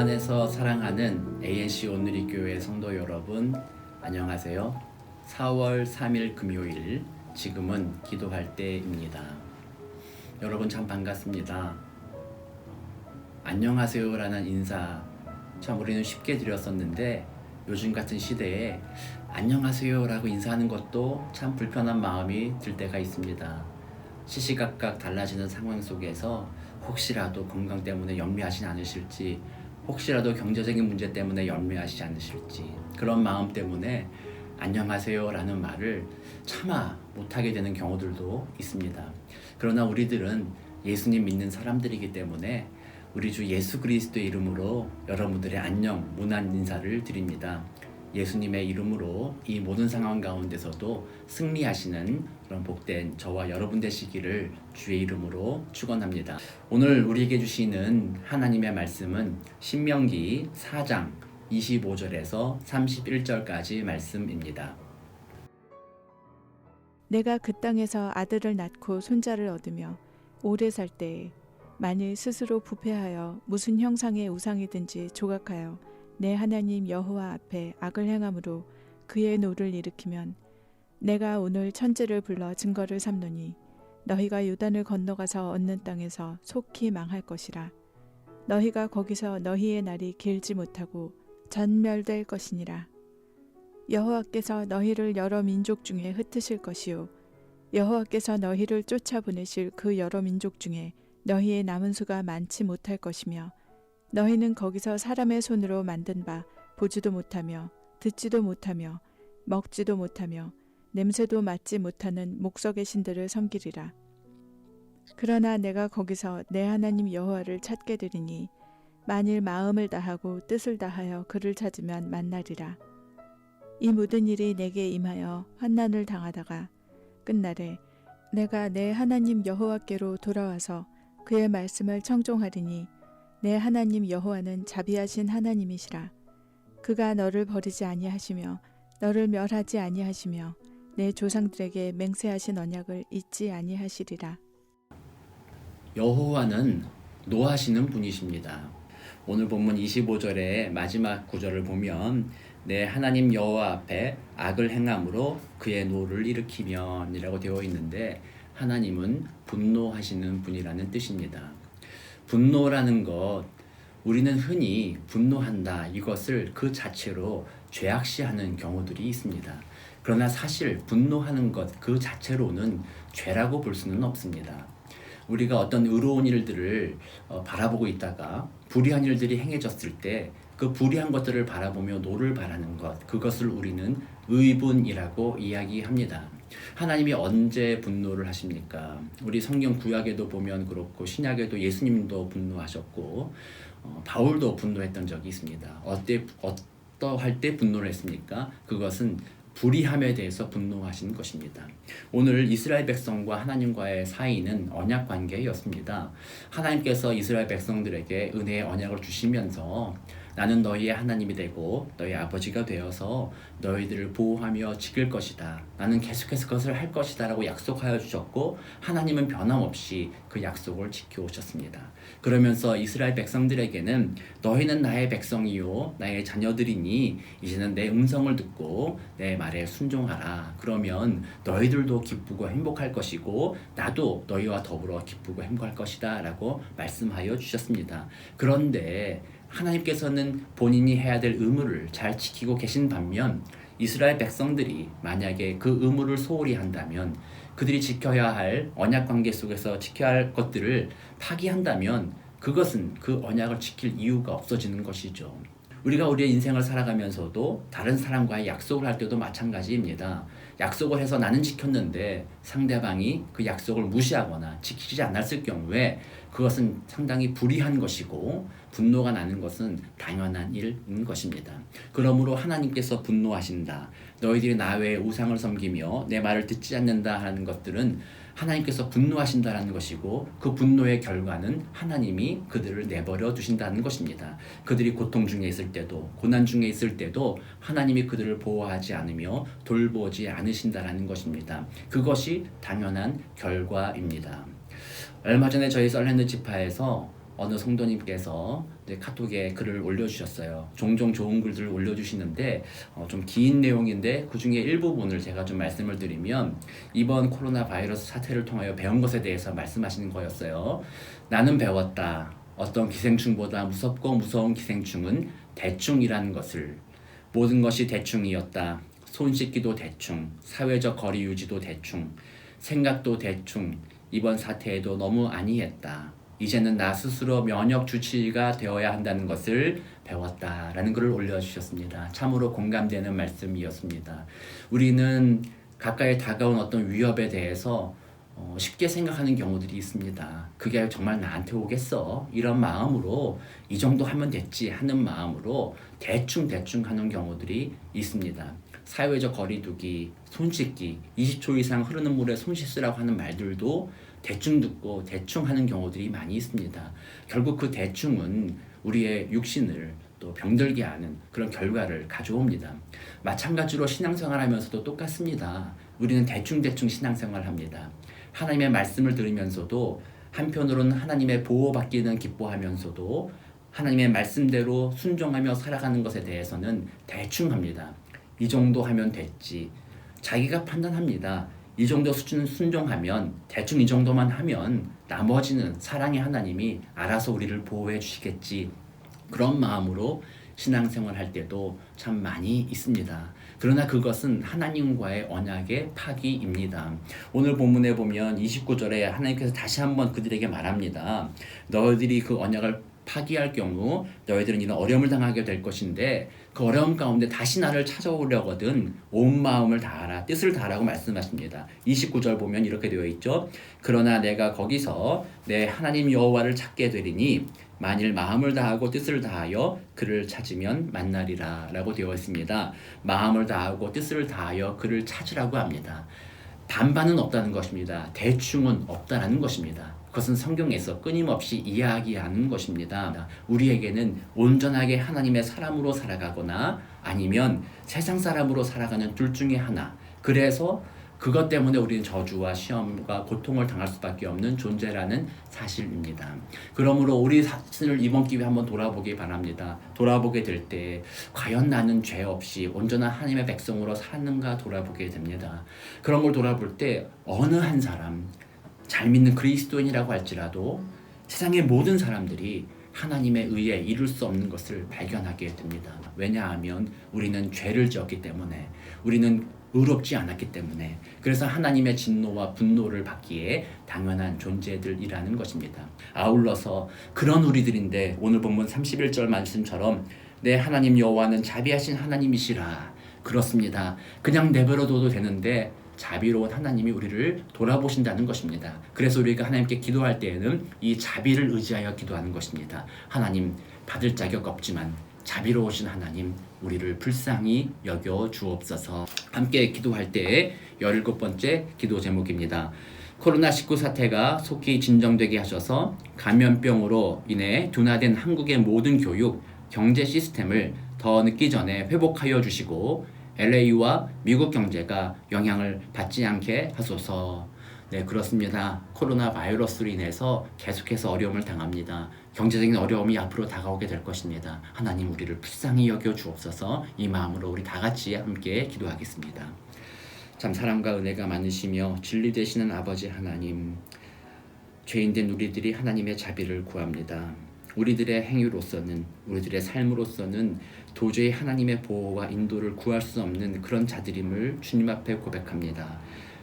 안에서 사랑하는 ANC 오늘이 교회 성도 여러분, 안녕하세요. 4월 3일 금요일, 지금은 기도할 때입니다. 여러분 참 반갑습니다. 안녕하세요라는 인사 참 우리는 쉽게 드렸었는데 요즘 같은 시대에 안녕하세요라고 인사하는 것도 참 불편한 마음이 들 때가 있습니다. 시시각각 달라지는 상황 속에서 혹시라도 건강 때문에 연매하지 않으실지, 혹시라도 경제적인 문제 때문에 연매하시지 않으실지, 그런 마음 때문에 안녕하세요 라는 말을 차마 못하게 되는 경우들도 있습니다. 그러나 우리들은 예수님 믿는 사람들이기 때문에 우리 주 예수 그리스도의 이름으로 여러분들의 안녕 문안 인사를 드립니다. 예수님의 이름으로 이 모든 상황 가운데서도 승리하시는 그런 복된 저와 여러분 되시기를 주의 이름으로 축원합니다. 오늘 우리에게 주시는 하나님의 말씀은 신명기 4장 25절에서 31절까지 말씀입니다. 내가 그 땅에서 아들을 낳고 손자를 얻으며 오래 살 때에 만일 스스로 부패하여 무슨 형상의 우상이든지 조각하여 내 하나님 여호와 앞에 악을 행함으로 그의 노를 일으키면 내가 오늘 천지를 불러 증거를 삼노니 너희가 요단을 건너가서 얻는 땅에서 속히 망할 것이라. 너희가 거기서 너희의 날이 길지 못하고 전멸될 것이니라. 여호와께서 너희를 여러 민족 중에 흩으실 것이요 여호와께서 너희를 쫓아보내실 그 여러 민족 중에 너희의 남은 수가 많지 못할 것이며 너희는 거기서 사람의 손으로 만든 바 보지도 못하며 듣지도 못하며 먹지도 못하며 냄새도 맡지 못하는 목석의 신들을 섬기리라. 그러나 내가 거기서 내 하나님 여호와를 찾게 되리니 만일 마음을 다하고 뜻을 다하여 그를 찾으면 만나리라. 이 모든 일이 내게 임하여 환난을 당하다가 끝날에 내가 내 하나님 여호와께로 돌아와서 그의 말씀을 청종하리니 내 하나님 여호와는 자비하신 하나님이시라. 그가 너를 버리지 아니하시며 너를 멸하지 아니하시며 내 조상들에게 맹세하신 언약을 잊지 아니하시리라. 여호와는 노하시는 분이십니다. 오늘 본문 25절의 마지막 구절을 보면 내 하나님 여호와 앞에 악을 행함으로 그의 노를 일으키면 이라고 되어 있는데, 하나님은 분노하시는 분이라는 뜻입니다. 분노라는 것, 우리는 흔히 분노한다 이것을 그 자체로 죄악시하는 경우들이 있습니다. 그러나 사실 분노하는 것 그 자체로는 죄라고 볼 수는 없습니다. 우리가 어떤 의로운 일들을 바라보고 있다가 불의한 일들이 행해졌을 때 그 불의한 것들을 바라보며 노를 바라는 것, 그것을 우리는 의분이라고 이야기합니다. 하나님이 언제 분노를 하십니까? 우리 성경 구약에도 보면 그렇고 신약에도 예수님도 분노하셨고 바울도 분노했던 적이 있습니다. 어떠할 때 분노를 했습니까? 그것은 불의함에 대해서 분노하신 것입니다. 오늘 이스라엘 백성과 하나님과의 사이는 언약 관계였습니다. 하나님께서 이스라엘 백성들에게 은혜의 언약을 주시면서 나는 너희의 하나님이 되고 너희 아버지가 되어서 너희들을 보호하며 지킬 것이다. 나는 계속해서 그것을 할 것이다 라고 약속하여 주셨고, 하나님은 변함없이 그 약속을 지켜오셨습니다. 그러면서 이스라엘 백성들에게는 너희는 나의 백성이요 나의 자녀들이니 이제는 내 음성을 듣고 내 말에 순종하라. 그러면 너희들도 기쁘고 행복할 것이고 나도 너희와 더불어 기쁘고 행복할 것이다 라고 말씀하여 주셨습니다. 그런데 하나님께서는 본인이 해야 될 의무를 잘 지키고 계신 반면 이스라엘 백성들이 만약에 그 의무를 소홀히 한다면, 그들이 지켜야 할 언약 관계 속에서 지켜야 할 것들을 파기한다면 그것은 그 언약을 지킬 이유가 없어지는 것이죠. 우리가 우리의 인생을 살아가면서도 다른 사람과의 약속을 할 때도 마찬가지입니다. 약속을 해서 나는 지켰는데 상대방이 그 약속을 무시하거나 지키지 않았을 경우에 그것은 상당히 불의한 것이고 분노가 나는 것은 당연한 일인 것입니다. 그러므로 하나님께서 분노하신다, 너희들이 나 외에 우상을 섬기며 내 말을 듣지 않는다 하는 것들은 하나님께서 분노하신다는 것이고, 그 분노의 결과는 하나님이 그들을 내버려 두신다는 것입니다. 그들이 고통 중에 있을 때도 고난 중에 있을 때도 하나님이 그들을 보호하지 않으며 돌보지 않으신다는 것입니다. 그것이 당연한 결과입니다. 얼마 전에 저희 썰랜드 지파에서 어느 성도님께서 이제 카톡에 글을 올려주셨어요. 종종 좋은 글들을 올려주시는데 좀 긴 내용인데 그 중에 일부분을 제가 좀 말씀을 드리면 이번 코로나 바이러스 사태를 통하여 배운 것에 대해서 말씀하시는 거였어요. 나는 배웠다. 어떤 기생충보다 무섭고 무서운 기생충은 대충이라는 것을. 모든 것이 대충이었다. 손 씻기도 대충, 사회적 거리 유지도 대충, 생각도 대충, 이번 사태에도 너무 안이했다. 이제는 나 스스로 면역 주치의가 되어야 한다는 것을 배웠다라는 글을 올려주셨습니다. 참으로 공감되는 말씀이었습니다. 우리는 가까이 다가온 어떤 위협에 대해서 쉽게 생각하는 경우들이 있습니다. 그게 정말 나한테 오겠어? 이런 마음으로 이 정도 하면 됐지 하는 마음으로 대충 하는 경우들이 있습니다. 사회적 거리두기, 손 씻기, 20초 이상 흐르는 물에 손 씻으라고 하는 말들도 대충 듣고 대충 하는 경우들이 많이 있습니다. 결국 그 대충은 우리의 육신을 또 병들게 하는 그런 결과를 가져옵니다. 마찬가지로 신앙생활 하면서도 똑같습니다. 우리는 대충 신앙생활을 합니다. 하나님의 말씀을 들으면서도 한편으로는 하나님의 보호받기는 기뻐하면서도 하나님의 말씀대로 순종하며 살아가는 것에 대해서는 대충 합니다. 이 정도 하면 됐지. 자기가 판단합니다. 이 정도 수준 순종하면 대충 이 정도만 하면 나머지는 사랑의 하나님이 알아서 우리를 보호해 주시겠지. 그런 마음으로 신앙생활 할 때도 참 많이 있습니다. 그러나 그것은 하나님과의 언약의 파기입니다. 오늘 본문에 보면 29절에 하나님께서 다시 한번 그들에게 말합니다. 너희들이 그 언약을 파기할 경우 너희들은 이런 어려움을 당하게 될 것인데 그 어려움 가운데 다시 나를 찾아오려거든 온 마음을 다하라 뜻을 다하라고 말씀하십니다. 29절 보면 이렇게 되어 있죠. 그러나 내가 거기서 내 하나님 여호와를 찾게 되리니 만일 마음을 다하고 뜻을 다하여 그를 찾으면 만나리라 라고 되어 있습니다. 마음을 다하고 뜻을 다하여 그를 찾으라고 합니다. 반반은 없다는 것입니다. 대충은 없다는 것입니다. 그것은 성경에서 끊임없이 이야기하는 것입니다. 우리에게는 온전하게 하나님의 사람으로 살아가거나 아니면 세상 사람으로 살아가는 둘 중에 하나. 그래서 그것 때문에 우리는 저주와 시험과 고통을 당할 수밖에 없는 존재라는 사실입니다. 그러므로 우리 자신을 이번 기회에 한번 돌아보기 바랍니다. 돌아보게 될 때 과연 나는 죄 없이 온전한 하나님의 백성으로 사는가 돌아보게 됩니다. 그런 걸 돌아볼 때 어느 한 사람, 잘 믿는 그리스도인이라고 할지라도 세상의 모든 사람들이 하나님의 의에 이룰 수 없는 것을 발견하게 됩니다. 왜냐하면 우리는 죄를 지었기 때문에, 우리는 의롭지 않았기 때문에, 그래서 하나님의 진노와 분노를 받기에 당연한 존재들이라는 것입니다. 아울러서 그런 우리들인데 오늘 본문 31절 말씀처럼 내 하나님 여호와는 자비하신 하나님이시라. 그렇습니다. 그냥 내버려둬도 되는데 자비로운 하나님이 우리를 돌아보신다는 것입니다. 그래서 우리가 하나님께 기도할 때에는 이 자비를 의지하여 기도하는 것입니다. 하나님, 받을 자격 없지만 자비로우신 하나님, 우리를 불쌍히 여겨 주옵소서. 함께 기도할 때 17번째 기도 제목입니다. 코로나19 사태가 속히 진정되게 하셔서 감염병으로 인해 둔화된 한국의 모든 교육, 경제 시스템을 더 늦기 전에 회복하여 주시고 LA와 미국 경제가 영향을 받지 않게 하소서. 네, 그렇습니다. 코로나 바이러스로 인해서 계속해서 어려움을 당합니다. 경제적인 어려움이 앞으로 다가오게 될 것입니다. 하나님, 우리를 불쌍히 여겨 주옵소서. 이 마음으로 우리 다 같이 함께 기도하겠습니다. 참 사랑과 은혜가 많으시며 진리 되시는 아버지 하나님, 죄인된 우리들이 하나님의 자비를 구합니다. 우리들의 행위로서는, 우리들의 삶으로서는 도저히 하나님의 보호와 인도를 구할 수 없는 그런 자들임을 주님 앞에 고백합니다.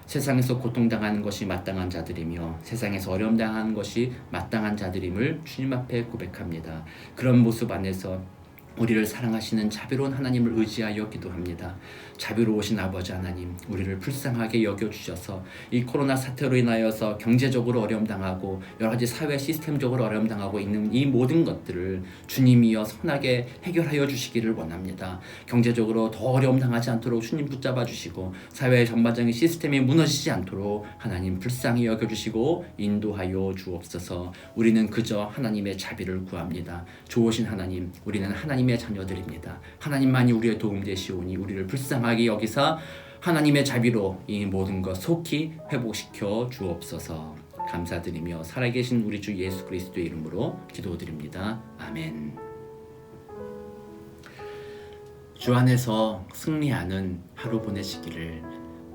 세상에서 고통당하는 것이 마땅한 자들이며 세상에서 어려움 당하는 것이 마땅한 자들임을 주님 앞에 고백합니다. 그런 모습 안에서 우리를 사랑하시는 자비로운 하나님을 의지하여 기도합니다. 자비로우신 아버지 하나님, 우리를 불쌍하게 여겨주셔서 이 코로나 사태로 인하여서 경제적으로 어려움 당하고 여러 가지 사회 시스템적으로 어려움 당하고 있는 이 모든 것들을 주님이여 선하게 해결하여 주시기를 원합니다. 경제적으로 더 어려움 당하지 않도록 주님 붙잡아 주시고 사회의 전반적인 시스템이 무너지지 않도록 하나님 불쌍히 여겨주시고 인도하여 주옵소서. 우리는 그저 하나님의 자비를 구합니다. 좋으신 하나님, 우리는 하나님의 자녀들입니다. 하나님만이 우리의 도움 되시오니 우리를 불쌍하게 여기사 하나님의 자비로 이 모든 것 속히 회복시켜 주옵소서. 감사드리며 살아계신 우리 주 예수 그리스도의 이름으로 기도드립니다. 아멘. 주 안에서 승리하는 하루 보내시기를,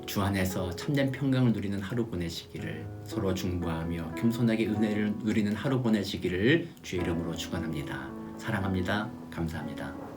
주 안에서 참된 평강을 누리는 하루 보내시기를, 서로 중보하며 겸손하게 은혜를 누리는 하루 보내시기를 주의 이름으로 축원합니다. 사랑합니다. 감사합니다.